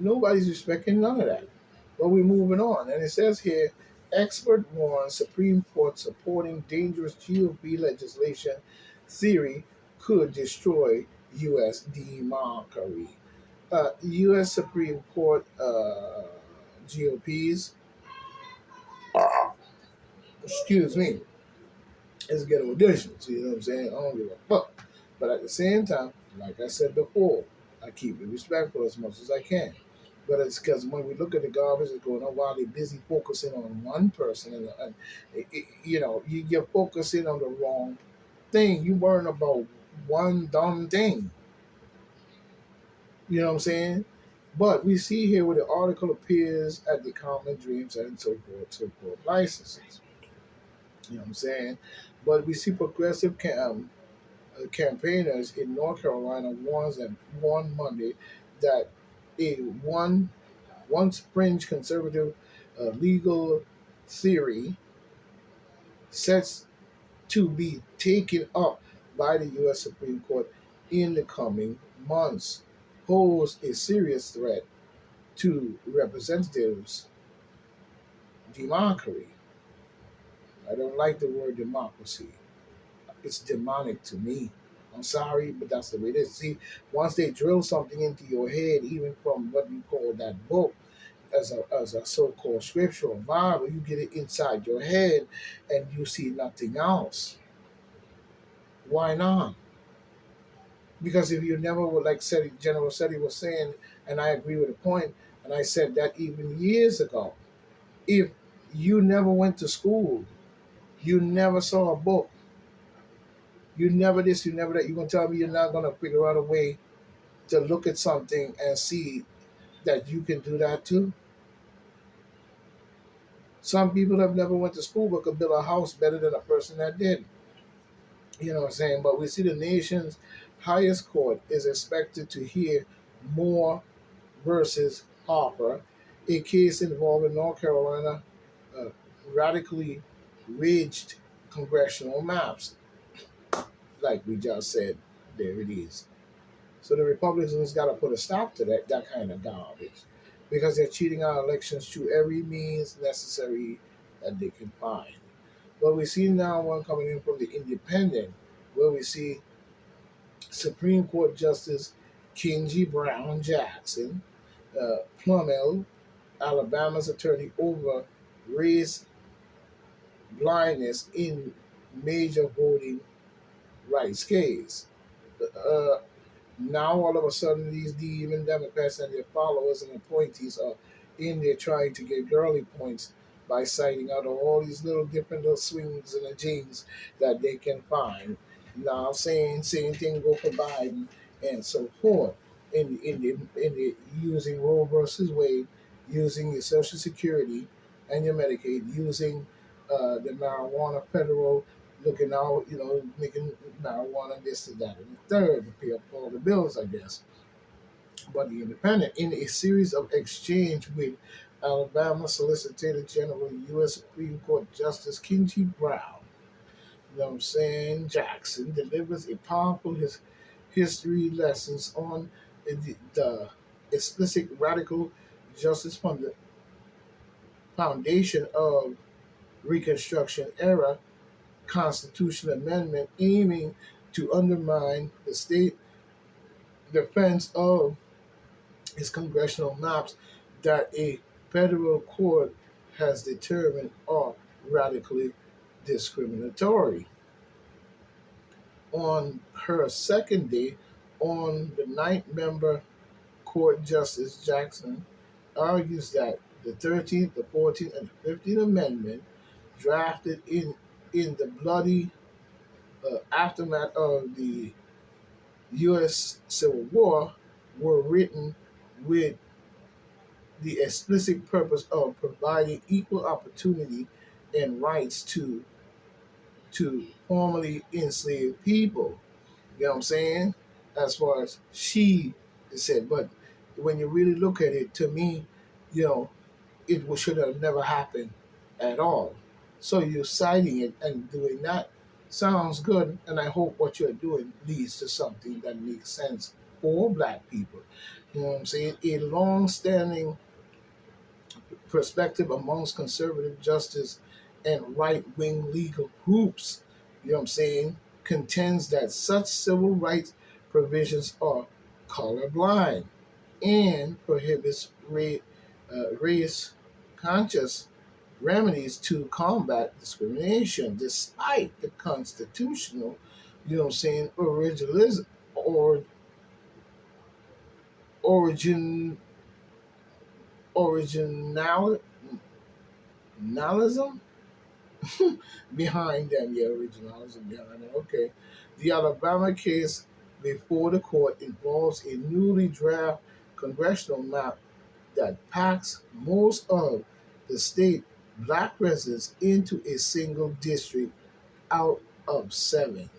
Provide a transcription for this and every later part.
Nobody's respecting none of that. But we're moving on. And it says here, expert warns Supreme Court supporting dangerous GOP legislation theory could destroy U.S. democracy. U.S. Supreme Court GOPs, excuse me, is getting auditions. You know what I'm saying? I don't give a fuck. But at the same time, like I said before, I keep it respectful as much as I can. But it's because when we look at the garbage that's going on, while they're busy focusing on one person, and you're focusing on the wrong thing. You worrying about one dumb thing. You know what I'm saying? But we see here where the article appears at the Common Dreams and so forth licenses. You know what I'm saying? But we see progressive campaigners in North Carolina warned Monday that a once fringe conservative legal theory sets to be taken up by the U.S. Supreme Court in the coming months pose a serious threat to representatives' democracy. I don't like the word democracy. It's demonic to me. I'm sorry, but that's the way it is. See, once they drill something into your head, even from what you call that book, as a so-called scriptural Bible, you get it inside your head, and you see nothing else. Why not? Because if you never would, like said General Seti was saying, and I agree with the point, and I said that even years ago, if you never went to school, you never saw a book, you never this, you never that, you're gonna tell me you're not gonna figure out a way to look at something and see that you can do that too? Some people have never went to school but could build a house better than a person that did. You know what I'm saying? But we see the nation's highest court is expected to hear more versus Harper, a case involving North Carolina uh, radically ridged congressional maps. Like we just said, there it is. So the Republicans got to put a stop to that kind of garbage because they're cheating our elections through every means necessary that they can find. But we see now one coming in from the Independent, where we see Supreme Court Justice Ketanji Brown Jackson, Plumell, Alabama's attorney, over race blindness in major voting rights case. Uh, Now all of a sudden, these demon Democrats and their followers and appointees are in there trying to get girly points by citing out all these little different little swings and the jings that they can find. Now saying same thing go for Biden and so forth. In the using Roe versus Wade, using your Social Security and your Medicaid, using the marijuana federal looking out, making marijuana this and that and the third to pay up all the bills, I guess. But the Independent, in a series of exchange with Alabama Solicitor General U.S. Supreme Court Justice Ketanji Brown, you know what I'm saying, Jackson delivers a powerful history lessons on the explicit radical justice from the foundation of Reconstruction era Constitution Amendment aiming to undermine the state defense of its congressional maps that a federal court has determined are radically discriminatory. On her second day, on the ninth member court, Justice Jackson argues that the 13th, the 14th, and the 15th Amendment, drafted in the bloody aftermath of the U.S. Civil War, were written with the explicit purpose of providing equal opportunity and rights to formerly enslaved people. You know what I'm saying? As far as she said, but when you really look at it, to me, you know, should have never happened at all. So you're citing it and doing that sounds good, and I hope what you're doing leads to something that makes sense for black people. You know what I'm saying? A long-standing perspective amongst conservative justice and right-wing legal groups, you know what I'm saying, contends that such civil rights provisions are colorblind and prohibits race conscious remedies to combat discrimination, despite the constitutional, you know what I'm saying, or origin originalism behind them. Yeah, originalism behind them. Okay. The Alabama case before the court involves a newly draft congressional map that packs most of the state black residents into a single district out of seven.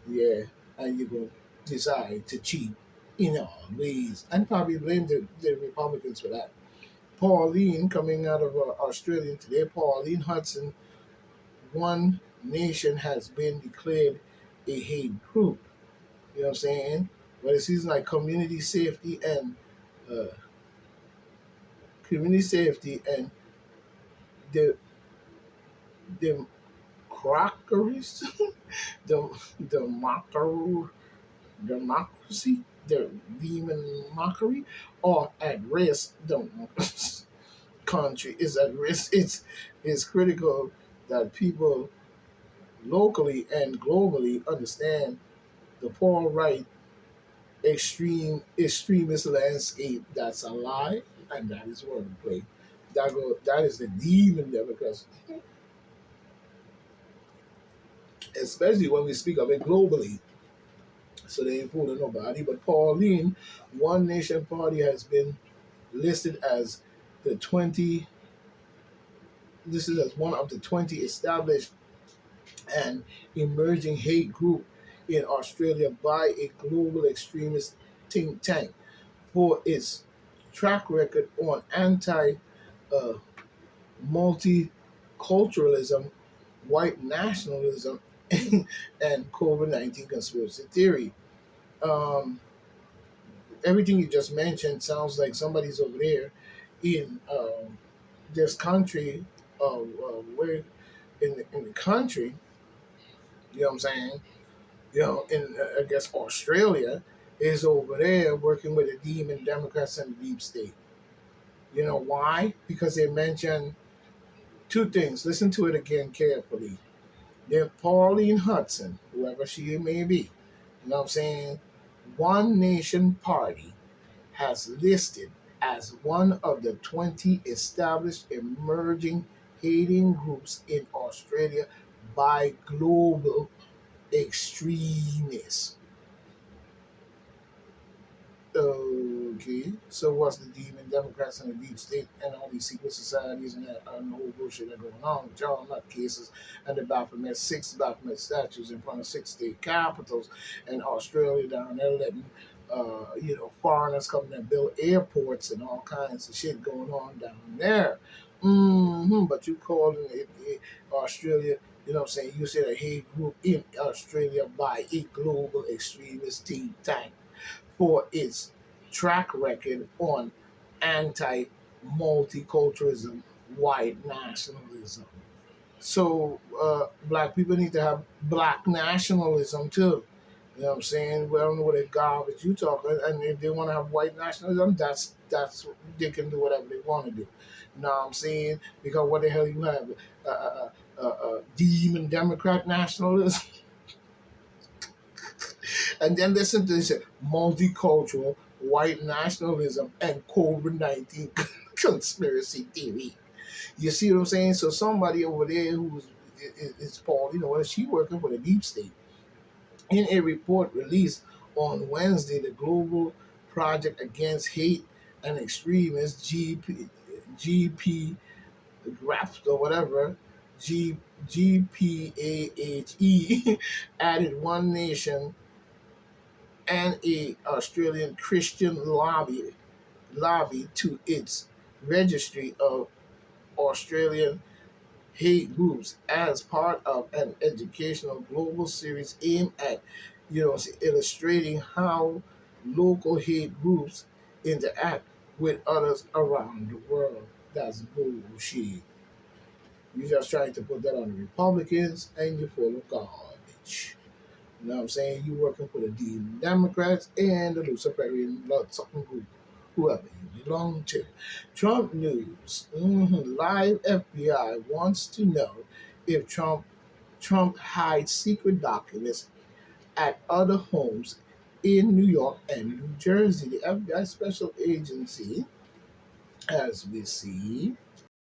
Yeah, and you're going to decide to cheat in all ways and probably blame the Republicans for that. Pauline, coming out of Australia today, Pauline Hudson, one nation has been declared a hate group. You know what I'm saying? But it seems like uh, community safety and the democracies, the mockery, democracy, the demon mockery, are at risk. The country is at risk. It's critical that people locally and globally understand the far right extremist landscape. That's a lie, and that is wordplay. That is the demon there, because especially when we speak of it globally, so they ain't fooling nobody. But Pauline, One Nation Party has been listed as the 20. This is as one of the 20 established and emerging hate group in Australia by a global extremist think tank for its track record on anti uh, multiculturalism, white nationalism, and COVID 19 conspiracy theory. Um, Everything you just mentioned sounds like somebody's over there in this country, where in the country, you know what I'm saying? You know, in I guess Australia is over there working with the demon Democrats and the deep state. You know why? Because they mention two things. Listen to it again carefully. Then Pauline Hudson, whoever she may be, you know what I'm saying? One Nation Party has listed as one of the 20 established emerging hating groups in Australia by global extremists. Okay, so what's the demon Democrats and the deep state and all these secret societies and that and the whole bullshit that going on with y'all nutcases and the six Baphomet statues in front of six state capitals and Australia down there letting foreigners come and build airports and all kinds of shit going on down there. But you calling it Australia, you know what I'm saying? You said a hate group in Australia by a global extremist think tank for its track record on anti multiculturalism, white nationalism. So black people need to have black nationalism too. You know what I'm saying? Well, I don't know what a garbage you talking, and if they want to have white nationalism, that's they can do whatever they want to do. You know what I'm saying? Because what the hell you have demon Democrat nationalism, and then listen to this multicultural white nationalism and COVID 19 conspiracy theory. You see what I'm saying? So somebody over there is Paul, you know, what is she working for the deep state? In a report released on Wednesday, the Global Project Against Hate and Extremism, GP Graph or whatever, GPAHE, added One Nation and a Australian Christian lobby to its registry of Australian hate groups as part of an educational global series aimed at illustrating how local hate groups interact with others around the world. That's bullshit. You're just trying to put that on the Republicans, and you're full of garbage. You know what I'm saying? You're working for the Democrats and the Luciferian blood-sucking group, whoever you belong to. Trump News. Live FBI wants to know if Trump hides secret documents at other homes in New York and New Jersey. The FBI Special Agency, as we see,